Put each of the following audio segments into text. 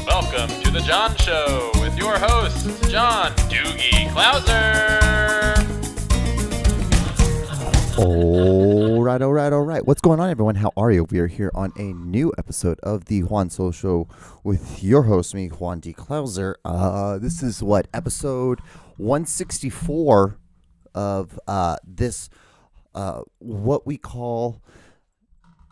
Welcome to the John Show with your hosts, John Doogie Clouser. All right. What's going on, everyone? How are you? We are here on a new episode of the Juan Soul Show with your host, me, Juan D. Clouser. This is episode 164 of this, what we call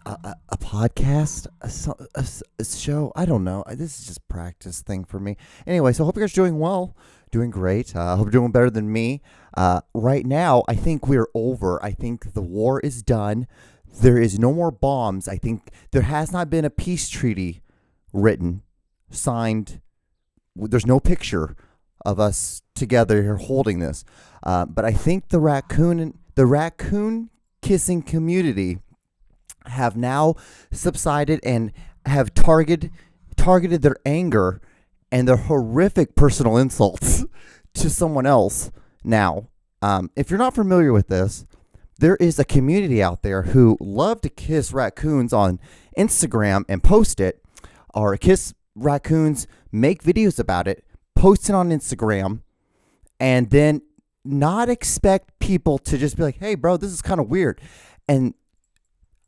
a podcast, a show. I don't know. This is just practice thing for me. Anyway, so I hope you guys are doing well, doing great. I hope you're doing better than me. Right now, I think we're over. I think the war is done. There is no more bombs. I think there has not been a peace treaty written, signed. There's no picture of us together here holding this. But I think the raccoon kissing community have now subsided and have targeted their anger and their horrific personal insults to someone else. Now, if you're not familiar with this, there is a community out there who love to kiss raccoons on Instagram and post it, or kiss raccoons, make videos about it, post it on Instagram, and then not expect people to just be like, hey, bro, this is kind of weird. And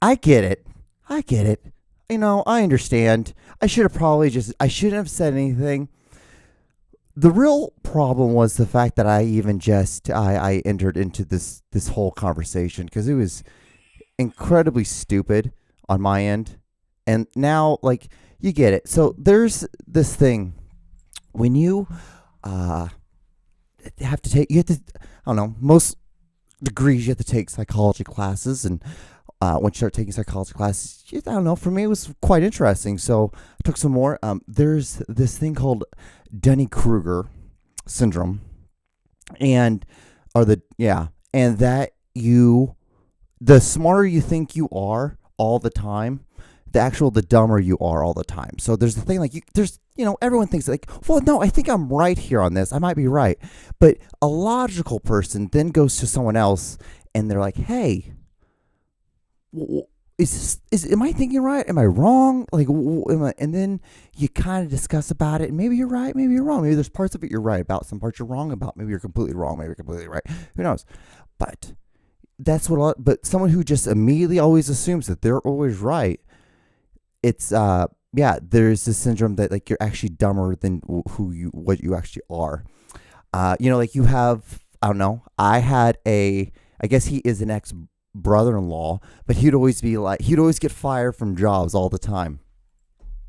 I get it. You know, I understand. I shouldn't have said anything. The real problem was the fact that I entered into this whole conversation because it was incredibly stupid on my end. And now, you get it. So there's this thing when you I don't know, most degrees you have to take psychology classes, and once you start taking psychology classes, I don't know, for me it was quite interesting. So I took some more. There's this thing called Dunning-Kruger syndrome, and that the smarter you think you are all the time, the dumber you are all the time. So there's the thing, everyone thinks well, no, I think I'm right here on this. I might be right. But a logical person then goes to someone else and they're like, hey, am I thinking right? Am I wrong? And then you kind of discuss about it, and maybe you're right, maybe you're wrong. Maybe there's parts of it you're right about, some parts you're wrong about. Maybe you're completely wrong, maybe you're completely right. Who knows? But but someone who just immediately always assumes that they're always right, it's there's this syndrome that you're actually dumber than what you actually are. You have, I don't know, I guess he is an ex-brother-in-law, but he'd always get fired from jobs all the time.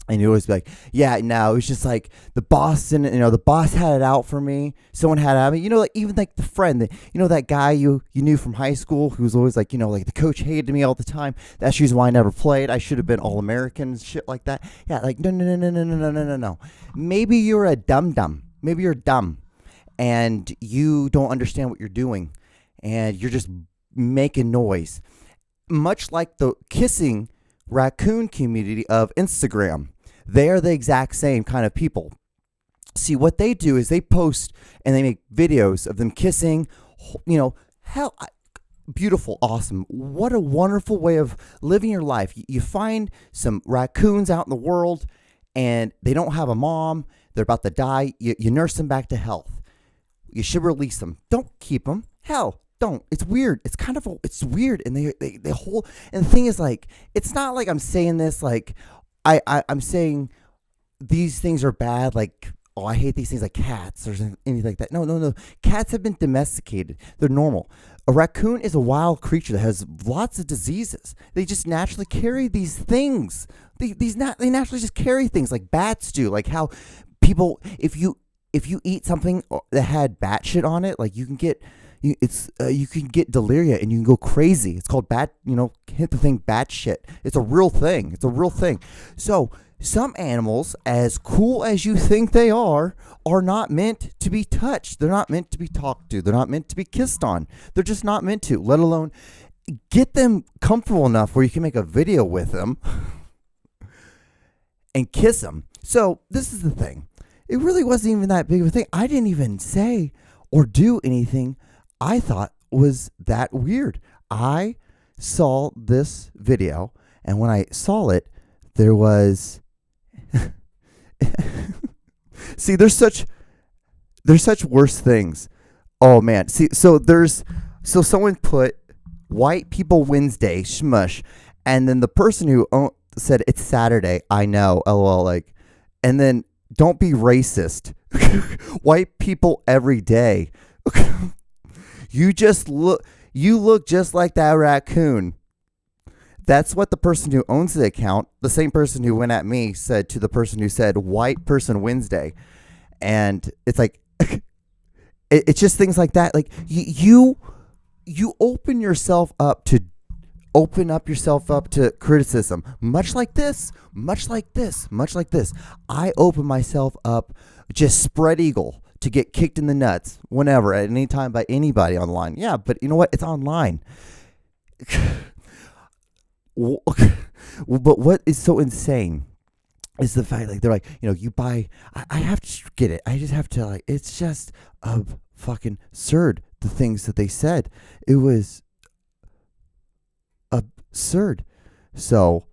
And he'd always be like, yeah, no, it's just the boss didn't, the boss had it out for me. Someone had it out of me. Even the friend, that guy you knew from high school who was always the coach hated me all the time. That's the reason why I never played. I should have been All-American and shit like that. Yeah, no. Maybe you're a dum-dum. Maybe you're dumb and you don't understand what you're doing and you're just making noise. Much like the kissing raccoon community of Instagram. They are the exact same kind of people. See, what they do is they post and they make videos of them kissing, beautiful, awesome. What a wonderful way of living your life. You find some raccoons out in the world and they don't have a mom. They're about to die. You nurse them back to health. You should release them. Don't keep them. Hell, don't. It's weird. It's weird. And they hold, and the thing is it's not like I'm saying this, I'm saying these things are bad. I hate these things like cats or anything like that. No. Cats have been domesticated. They're normal. A raccoon is a wild creature that has lots of diseases. They just naturally carry these things. They naturally just carry things like bats do. Like how people, if you eat something that had bat shit on it, you can get you can get delirium and you can go crazy. It's called bat, hit the thing bat shit. It's a real thing. So some animals, as cool as you think they are not meant to be touched. They're not meant to be talked to. They're not meant to be kissed on. They're just not meant to, let alone get them comfortable enough where you can make a video with them and kiss them. So this is the thing. It really wasn't even that big of a thing. I didn't even say or do anything I thought was that weird. I saw this video, and when I saw it, there was See, there's such worse things. Oh man. See, so someone put White People Wednesday smush, and then the person who said it's Saturday. I know. LOL. Like, and then don't be racist. White people every day. You look just like that raccoon. That's what the person who owns the account, the same person who went at me, said to the person who said White Person Wednesday. And it's like, it's just things like that. Like you open yourself up to criticism, much like this. I open myself up, just spread eagle, to get kicked in the nuts whenever, at any time, by anybody online. Yeah, but you know what? It's online. But what is so insane is the fact, like, they're like, you buy. I have to get it. I just have to, like, it's just fucking absurd, the things that they said. It was absurd. So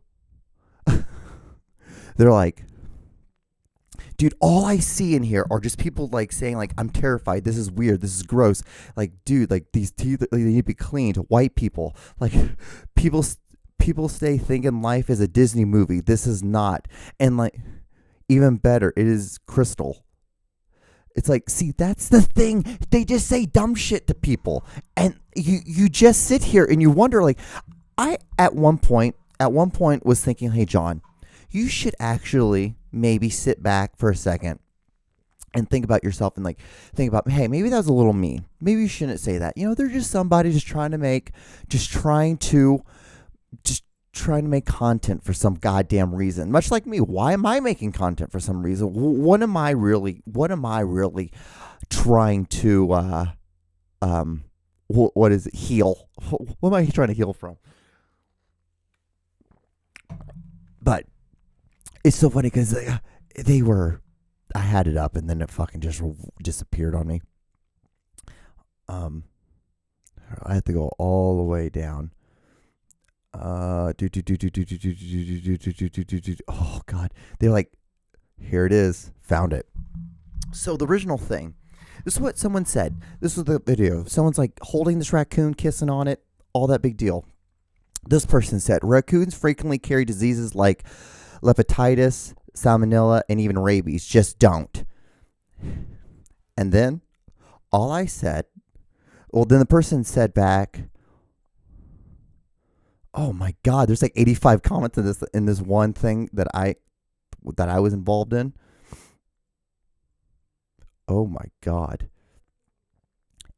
they're like, dude, all I see in here are just people, like, saying, like, I'm terrified. This is weird. This is gross. Like, dude, like, these teeth, they need to be cleaned. White people, like, people stay thinking life is a Disney movie. This is not. And, like, even better, it is crystal. It's like, see, that's the thing. They just say dumb shit to people, and you just sit here and you wonder, like, I at one point was thinking, hey, John, you should actually maybe sit back for a second and think about yourself, and, like, think about, hey, maybe that was a little mean. Maybe you shouldn't say that. They're just somebody trying to make content for some goddamn reason. Much like me. Why am I making content for some reason? What am I really trying to what is it? Heal? What am I trying to heal from? But it's so funny because I had it up and then it fucking just disappeared on me. I have to go all the way down. Oh God, they're like, here it is, found it. So the original thing, this is what someone said. This was the video. Someone's like holding this raccoon, kissing on it, all that big deal. This person said, raccoons frequently carry diseases like leptitis, salmonella, and even rabies. Just don't. And then all I said, then the person said back, oh my God, there's like 85 comments in this one thing that I was involved in. Oh my God.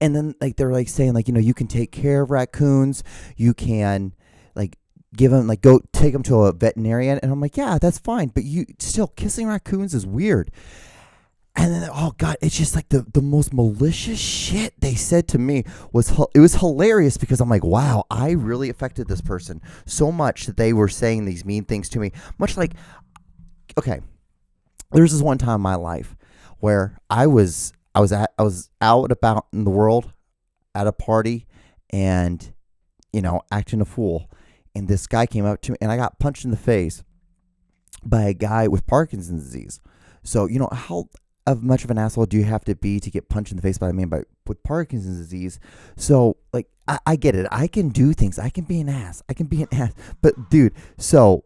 And then, like, they're like saying, like, you can take care of raccoons. You can, like, give them, like, go take them to a veterinarian. And I'm like, yeah, that's fine. But you still, kissing raccoons is weird. And then, oh God, it's just like the most malicious shit they said to me was hilarious, because I'm like, wow, I really affected this person so much that they were saying these mean things to me. Much like, okay, there's this one time in my life where I was out about in the world at a party and, acting a fool. And this guy came up to me and I got punched in the face by a guy with Parkinson's disease. So, how much of an asshole do you have to be to get punched in the face by a man with Parkinson's disease? So, like, I get it. I can do things. I can be an ass. But, dude, so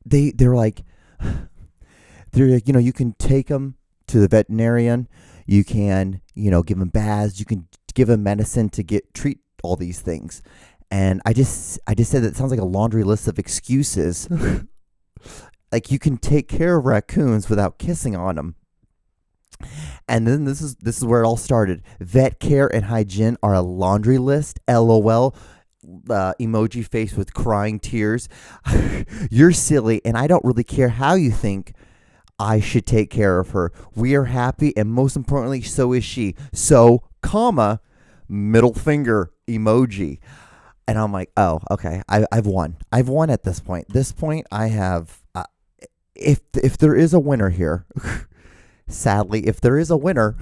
they're like, you can take them to the veterinarian. You can, give them baths. You can give them medicine to treat all these things. And I just said that it sounds like a laundry list of excuses. Like, you can take care of raccoons without kissing on them. And then this is where it all started. Vet care and hygiene are a laundry list. LOL. Emoji face with crying tears. You're silly, and I don't really care how you think I should take care of her. We are happy, and most importantly, so is she. So, middle finger emoji. And I'm like, oh, okay, I've won. I've won at this point. I have. If there is a winner here, sadly, if there is a winner,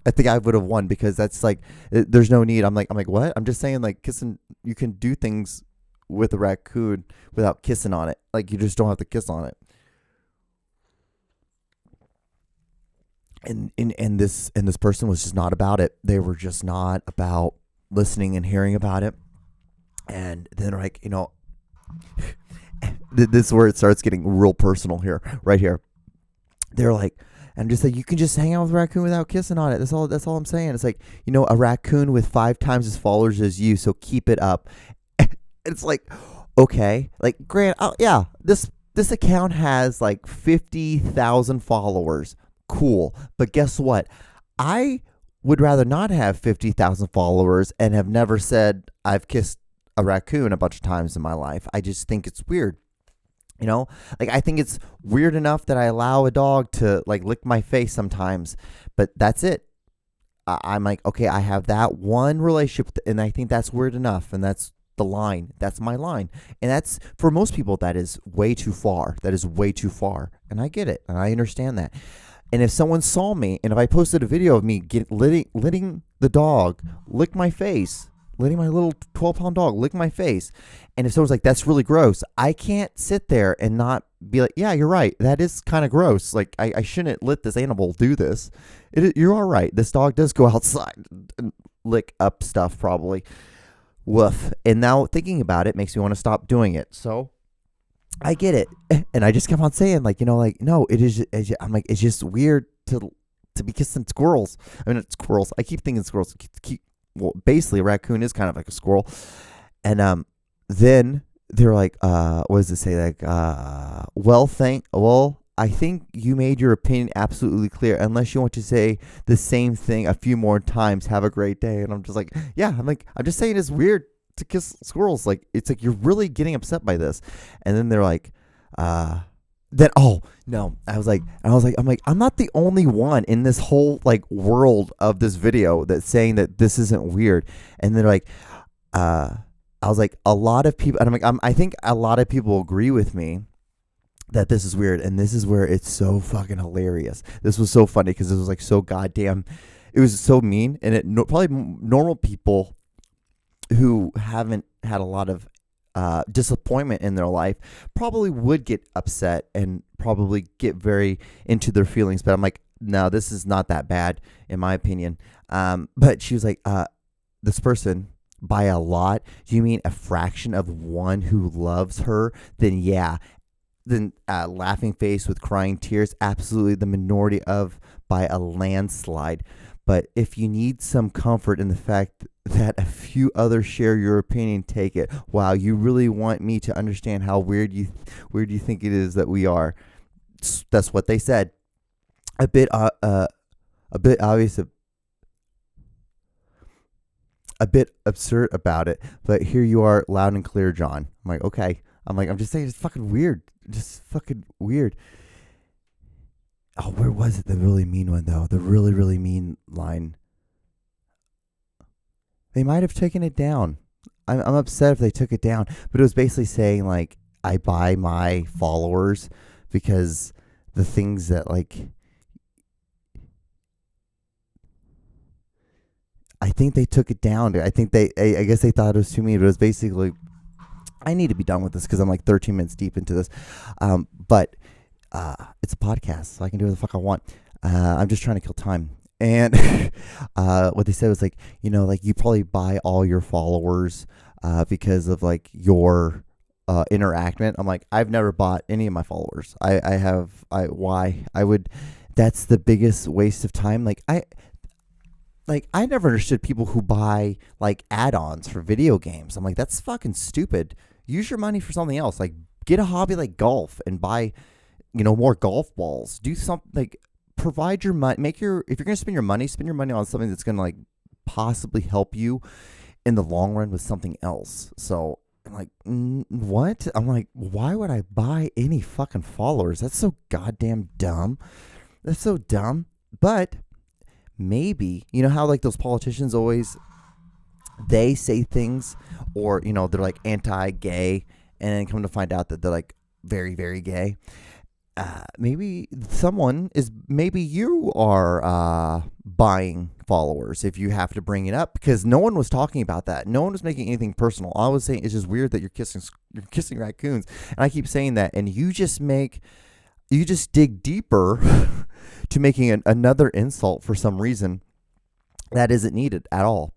I think I would have won, because that's like, there's no need. I'm like, what? I'm just saying, like, kissing, you can do things with a raccoon without kissing on it. Like, you just don't have to kiss on it. and this person was just not about it. They were just not about listening and hearing about it. And then like, this is where it starts getting real personal here, right here. They're like, and just like, you can just hang out with a raccoon without kissing on it. That's all I'm saying. It's like, a raccoon with 5 times as followers as you, so keep it up. It's like, okay, like, yeah, this account has like 50,000 followers. Cool. But guess what? I would rather not have 50,000 followers and have never said I've kissed a raccoon a bunch of times in my life. I just think it's weird. Like, I think it's weird enough that I allow a dog to like lick my face sometimes, but that's it. I'm like, okay, I have that one relationship, and I think that's weird enough, and that's the line. That's my line. And that's, for most people, that is way too far. That is way too far. And I get it, and I understand that. And if someone saw me, and if I posted a video of me letting the dog lick my face, letting my little 12-pound dog lick my face, and if someone's like, that's really gross, I can't sit there and not be like, yeah, you're right. That is kind of gross. Like, I shouldn't let this animal do this. You are right. This dog does go outside and lick up stuff, probably. Woof. And now thinking about it makes me want to stop doing it. So I get it. And I just kept on saying, like, no, I'm like, it's just weird to be kissing squirrels. I mean, it's squirrels. I keep thinking squirrels. Well, basically, a raccoon is kind of like a squirrel. And then they're like, what does it say? Like, I think you made your opinion absolutely clear. Unless you want to say the same thing a few more times, have a great day. And I'm just like, yeah, I'm just saying it's weird to kiss squirrels. Like, it's like, you're really getting upset by this. And then they're like, oh no, I'm not the only one in this whole like world of this video that's saying that this isn't weird. And they're like, I was like, a lot of people, and I'm like, I think a lot of people agree with me that this is weird. And this is where it's so fucking hilarious. This was so funny because it was like so goddamn, it was so mean. And probably normal people who haven't had a lot of disappointment in their life probably would get upset and probably get very into their feelings. But I'm like, no, this is not that bad in my opinion. But she was like, this person, by a lot, do you mean a fraction of one who loves her? Then yeah. Then laughing face with crying tears, absolutely the minority of by a landslide. But if you need some comfort in the fact that a few others share your opinion, take it. Wow, you really want me to understand how weird you think it is that we are. That's what they said. A bit obvious, a bit absurd about it, but here you are, loud and clear, John. I'm like, okay. I'm just saying, it's fucking weird. Just fucking weird. Oh, where was it? The really mean one, though. The really, really mean line. They might have taken it down. I'm upset if they took it down. But it was basically saying, like, I buy my followers because the things that, like, I think they took it down. I guess they thought it was too mean. But it was basically, I need to be done with this because I'm like 13 minutes deep into this. But it's a podcast, so I can do what the fuck I want. I'm just trying to kill time. And what they said was like, like you probably buy all your followers because of like your interaction. I'm like, I've never bought any of my followers. Why? That's the biggest waste of time. I never understood people who buy like add-ons for video games. I'm like, that's fucking stupid. Use your money for something else. Like, get a hobby like golf and buy, more golf balls. Do something like provide your money. If you're going to spend your money on something that's going to like possibly help you in the long run with something else. So I'm like, what? I'm like, why would I buy any fucking followers? That's so goddamn dumb. That's so dumb. But maybe, how like those politicians always, they say things or, they're like anti-gay and then come to find out that they're like very, very gay. Maybe you are buying followers if you have to bring it up, because no one was talking about that. No one was making anything personal. All I was saying is just weird that you're kissing raccoons. And I keep saying that. And you just dig deeper to making another insult for some reason that isn't needed at all.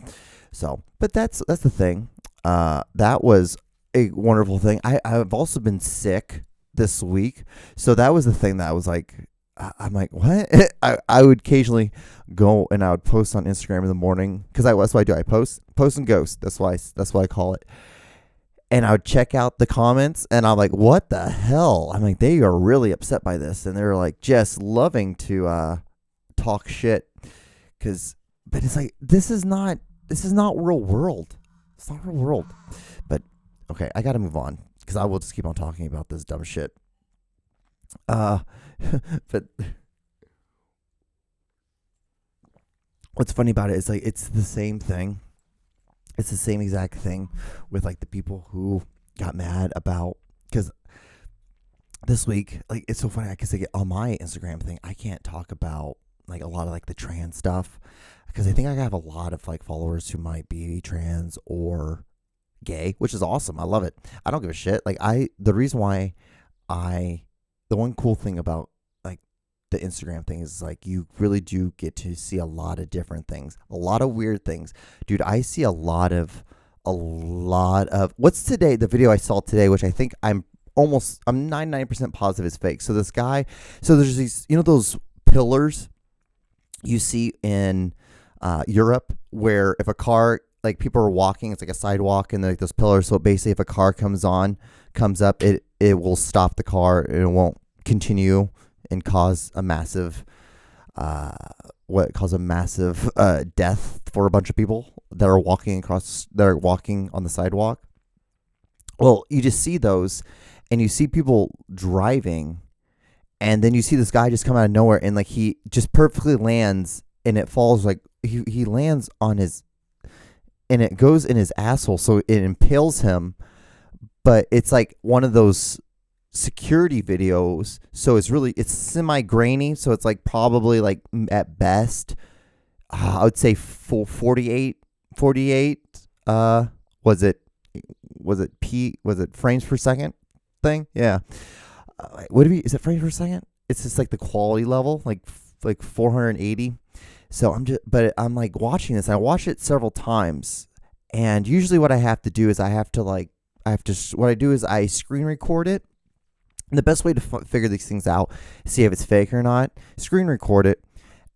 So, but that's the thing. That was a wonderful thing. I've also been sick this week, so that was the thing that I was like, I'm like, what? I would occasionally go and I would post on Instagram in the morning because that's what I do. I post and ghost. That's why I call it. And I would check out the comments, and I'm like, what the hell? I'm like, they are really upset by this, and they're like just loving to talk shit. But it's like this is not real world. It's not real world. But okay, I got to move on because I will just keep on talking about this dumb shit. But what's funny about it is like it's the same thing. It's the same exact thing with like the people who got mad about, because this week, like, it's so funny because on my Instagram thing, I can't talk about like a lot of like the trans stuff because I think I have a lot of like followers who might be trans or gay, which is awesome. I love it. I don't give a shit. Like the one cool thing about like the Instagram thing is like you really do get to see a lot of different things, a lot of weird things. Dude, I see a lot of what's today, the video I saw today, which I think I'm 99% positive is fake. So this guy, there's these, those pillars you see in Europe where if a car, like people are walking, it's like a sidewalk and like those pillars. So basically if a car comes up, it will stop the car and it won't continue and cause a massive death for a bunch of people that are walking on the sidewalk. Well, you just see those and you see people driving, and then you see this guy just come out of nowhere and like he just perfectly lands, and it falls like he lands on his, and it goes in his asshole, so it impales him. But it's like one of those security videos, so it's semi-grainy, so it's like probably like at best I would say 48 was it frames per second thing? Yeah. Is it frames per second? It's just like the quality level, like 480. So I'm like watching this. I watched it several times, and usually what I have to do is what I do is I screen record it. And the best way to figure these things out, see if it's fake or not, screen record it.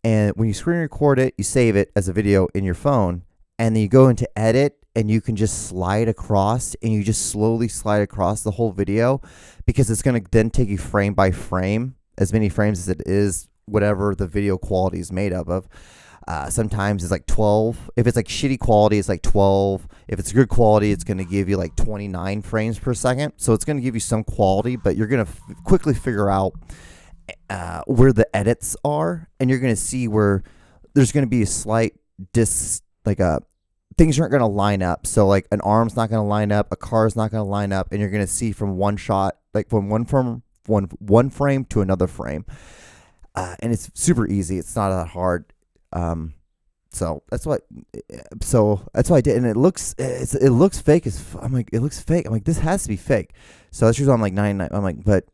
And when you screen record it, you save it as a video in your phone, and then you go into edit, and you can just slide across, and you just slowly slide across the whole video, because it's going to then take you frame by frame, as many frames as it is whatever the video quality is made up of. Sometimes it's like 12. If it's like shitty quality, it's like 12. If it's good quality, it's going to give you like 29 frames per second. So it's going to give you some quality, but you're going to quickly figure out where the edits are, and you're going to see where there's going to be a slight things aren't going to line up. So like an arm's not going to line up, a car's not going to line up, and you're going to see from one shot, like from one frame to another frame. And it's super easy. It's not that hard. So that's what I did, and it looks fake. I'm like, it looks fake. I'm like, this has to be fake. So that's usually I'm like 99. I'm like, but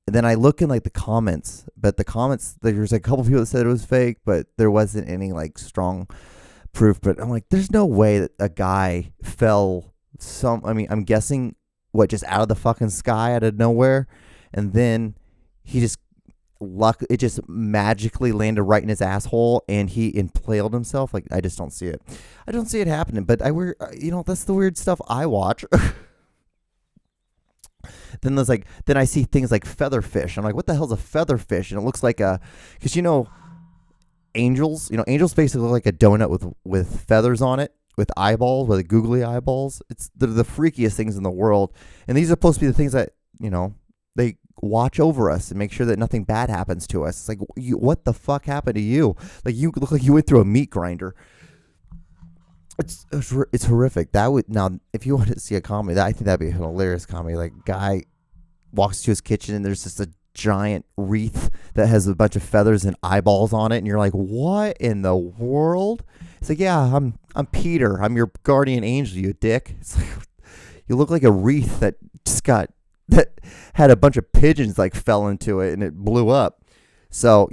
then I look in like the comments, there's a couple people that said it was fake, but there wasn't any like strong proof. But I'm like, there's no way that a guy fell I'm guessing just out of the fucking sky out of nowhere, and then he just it just magically landed right in his asshole and he impaled himself. Like, I just don't see it. I don't see it happening, but that's the weird stuff I watch. Then I see things like featherfish. I'm like, what the hell's a featherfish? And it looks like because angels basically look like a donut with feathers on it, with eyeballs, with googly eyeballs. They're the freakiest things in the world. And these are supposed to be the things that, they watch over us and make sure that nothing bad happens to us. It's like, what the fuck happened to you? Like, you look like you went through a meat grinder. It's horrific. If you want to see a comedy, I think that'd be a hilarious comedy. Like, guy walks to his kitchen and there's just a giant wreath that has a bunch of feathers and eyeballs on it, and you're like, what in the world? It's like, yeah, I'm Peter. I'm your guardian angel, you dick. It's like, you look like a wreath that had a bunch of pigeons like fell into it and it blew up. So,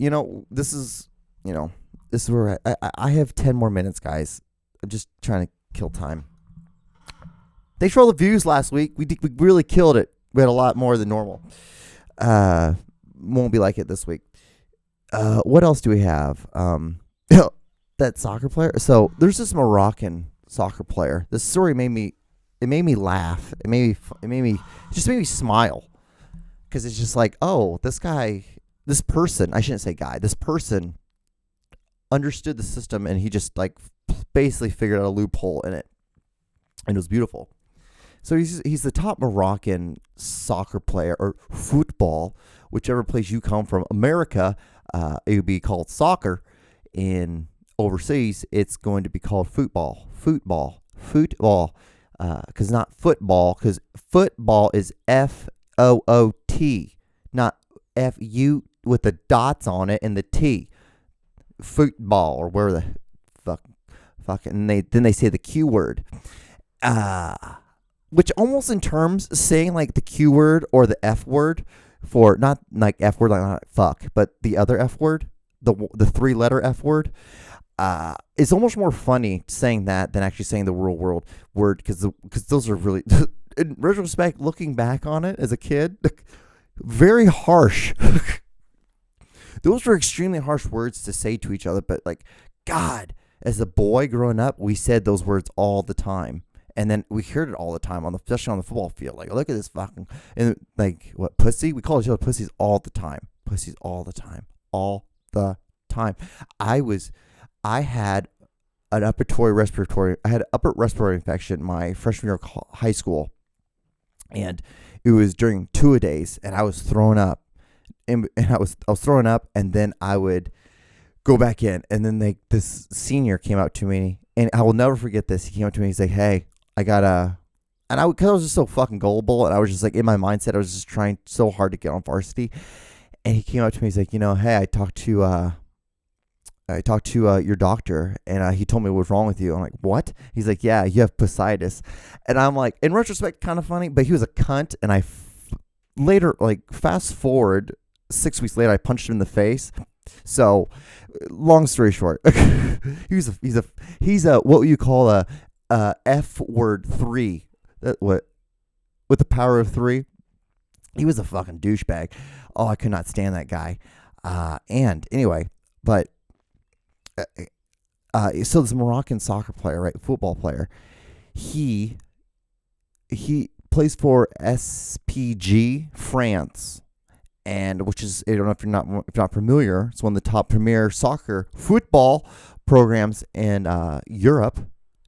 this is, this is where I have 10 more minutes, guys. I'm just trying to kill time. Thanks for all the views last week. We really killed it. We had a lot more than normal. Won't be like it this week. What else do we have? That soccer player. So there's this Moroccan soccer player. This story made me laugh. It just made me smile, because it's just like, oh, this person. I shouldn't say guy. This person understood the system, and he just like basically figured out a loophole in it, and it was beautiful. So he's the top Moroccan soccer player, or football, whichever place you come from. America, it would be called soccer. In overseas, it's going to be called football. Because not football, because football is FOOT, not FU with the dots on it and the T. Football, or where the fuck, and then they say the Q word. Which almost in terms saying like the Q word or the F word, for not like F word, like not fuck, but the other F word, the 3-letter F word, is almost more funny saying that than actually saying the real world word, because those are really, in retrospect, looking back on it as a kid, very harsh. Those were extremely harsh words to say to each other, but like, God, as a boy growing up, we said those words all the time. And then we heard it all the time, especially on the football field. Like, look at this fucking, and like, what, pussy? We call each other pussies all the time. Pussies all the time. All the time. I had an upper respiratory infection my freshman year of high school. And it was during two-a-days, and I was throwing up. And I was throwing up, and then I would go back in. And then this senior came out to me, and I will never forget this. He came up to me, he's like, hey, I gotta, because I was just so fucking gullible, and I was just like, in my mindset, I was just trying so hard to get on varsity. And he came up to me, he's like, hey, I talked to your doctor, and he told me what was wrong with you. I'm like, what? He's like, yeah, you have bursitis. And I'm like, in retrospect, kind of funny, but he was a cunt. And later, like, fast forward 6 weeks later, I punched him in the face. So, long story short, he's a what you call a F word 3. With the power of 3. He was a fucking douchebag. Oh, I could not stand that guy. And anyway, but so this Moroccan soccer player, right, football player, he plays for SPG France, and which is, I don't know if you're not familiar, it's one of the top premier football programs in Europe.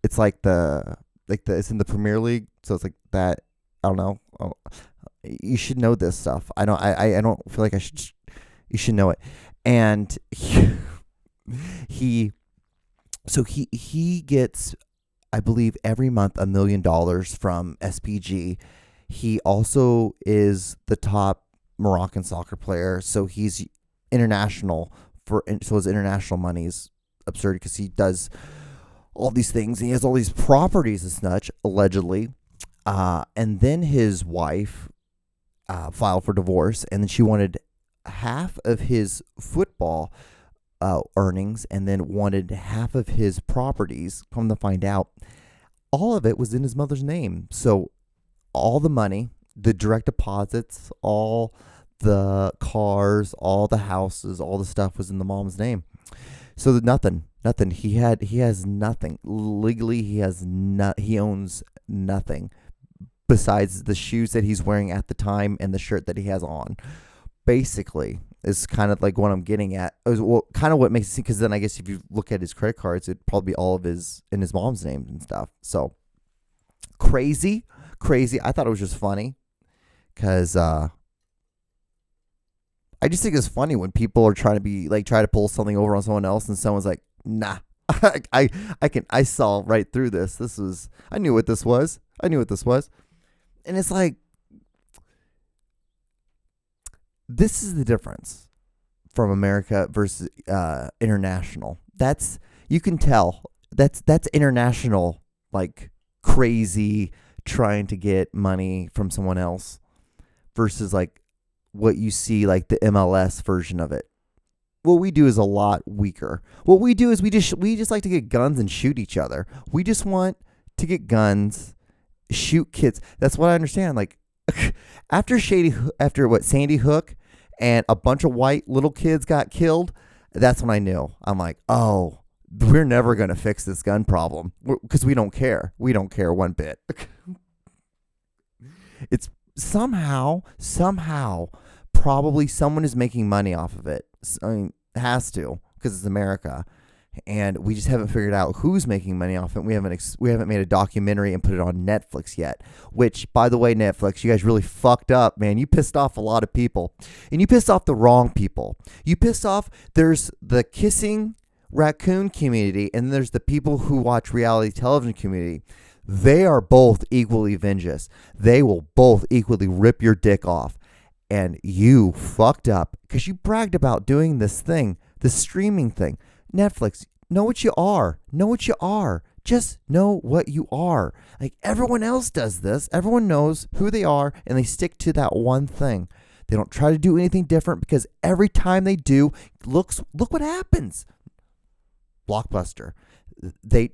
It's like it's in the Premier League, so it's like that. I don't know. You should know this stuff. I don't feel like you should know it. And he gets, I believe, every month $1 million from SPG. He also is the top Moroccan soccer player, so he's international so his international money is absurd, because he does all these things. He has all these properties and such, allegedly. And then his wife filed for divorce, and then she wanted half of his football earnings, and then wanted half of his properties. Come to find out, all of it was in his mother's name. So all the money, the direct deposits, all the cars, all the houses, all the stuff was in the mom's name. So nothing. He has nothing legally. He owns nothing besides the shoes that he's wearing at the time and the shirt that he has on. Basically, is kind of like what I'm getting at. Well, kind of what makes it seem, because then I guess if you look at his credit cards, it'd probably be all of his mom's name and stuff. So crazy. I thought it was just funny, because I just think it's funny when people are trying to pull something over on someone else, and someone's like, nah. I saw right through this. I knew what this was. And it's like, this is the difference from America versus international. You can tell that's international, like crazy, trying to get money from someone else, versus like what you see, like the MLS version of it. what we do is a lot weaker. What we do is we just like to get guns and shoot each other. We just want to get guns, shoot kids. That's what I understand. Like after Sandy Hook and a bunch of white little kids got killed, that's when I knew. I'm like, oh, we're never going to fix this gun problem because we don't care. We don't care one bit. It's somehow, probably someone is making money off of it. I mean, it has to because it's America. And we just haven't figured out who's making money off it. We haven't made a documentary and put it on Netflix yet. Which, by the way, Netflix, you guys really fucked up, man. You pissed off a lot of people, and you pissed off the wrong people. You pissed off. There's the kissing raccoon community, and there's the people who watch reality television community. They are both equally vengeful. They will both equally rip your dick off. And you fucked up because you bragged about doing this thing, this streaming thing. Netflix, know what you are. Know what you are. Just know what you are. Like everyone else does this. Everyone knows who they are and they stick to that one thing. They don't try to do anything different because every time they do, look what happens. Blockbuster. They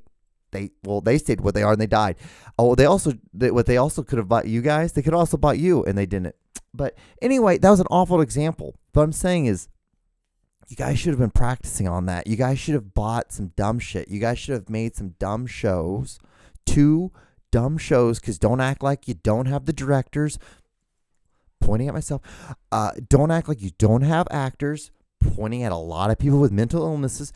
stayed what they are and they died. Oh, what they also could have bought you guys, they could also bought you and they didn't. But anyway, that was an awful example. What I'm saying is, you guys should have been practicing on that. You guys should have bought some dumb shit. You guys should have made some dumb shows. 2 dumb shows, because don't act like you don't have the directors. Pointing at myself. Don't act like you don't have actors. Pointing at a lot of people with mental illnesses.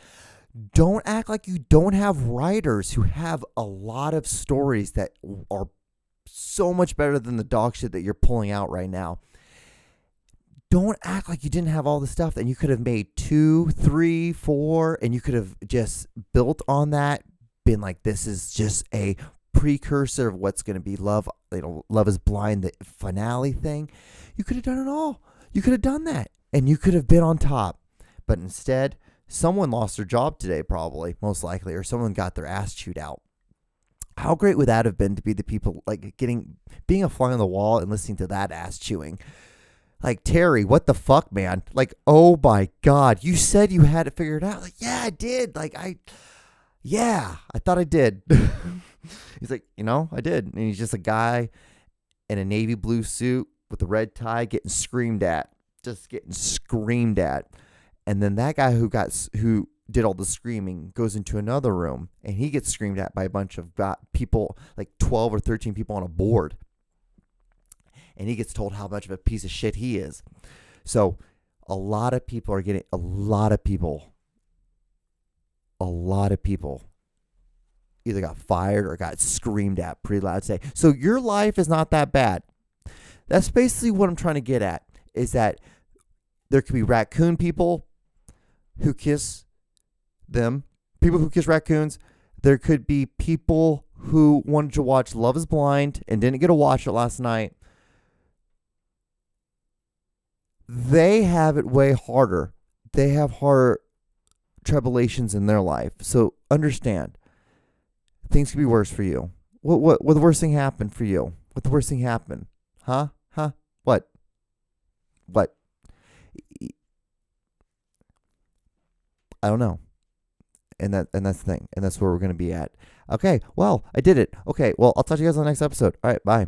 Don't act like you don't have writers who have a lot of stories that are so much better than the dog shit that you're pulling out right now. Don't act like you didn't have all the stuff and you could have made 2, 3, 4, and you could have just built on that, been like, this is just a precursor of what's going to be Love is Blind, the finale thing. You could have done it all. You could have done that and you could have been on top. But instead, someone lost their job today, probably, most likely, or someone got their ass chewed out. How great would that have been to be the people like being a fly on the wall and listening to that ass chewing? Like, Terry, what the fuck, man? Like, oh my God, you said you had it figured out. Like, yeah, I did. I thought I did. He's like, I did. And he's just a guy in a navy blue suit with a red tie getting screamed at. Just getting screamed at. And then that guy who did all the screaming goes into another room and he gets screamed at by a bunch of people, like 12 or 13 people on a board. And he gets told how much of a piece of shit he is. So a lot of people either got fired or got screamed at pretty loud today. So your life is not that bad. That's basically what I'm trying to get at, is that there could be raccoon people who kiss them, people who kiss raccoons. There could be people who wanted to watch Love is Blind and didn't get to watch it last night. They have it way harder. They have harder tribulations in their life. So understand, things could be worse for you. What the worst thing happened for you? What the worst thing happened? Huh? What? I don't know. And that's the thing. And that's where we're going to be at. Okay, well, I did it. Okay, well, I'll talk to you guys on the next episode. All right, bye.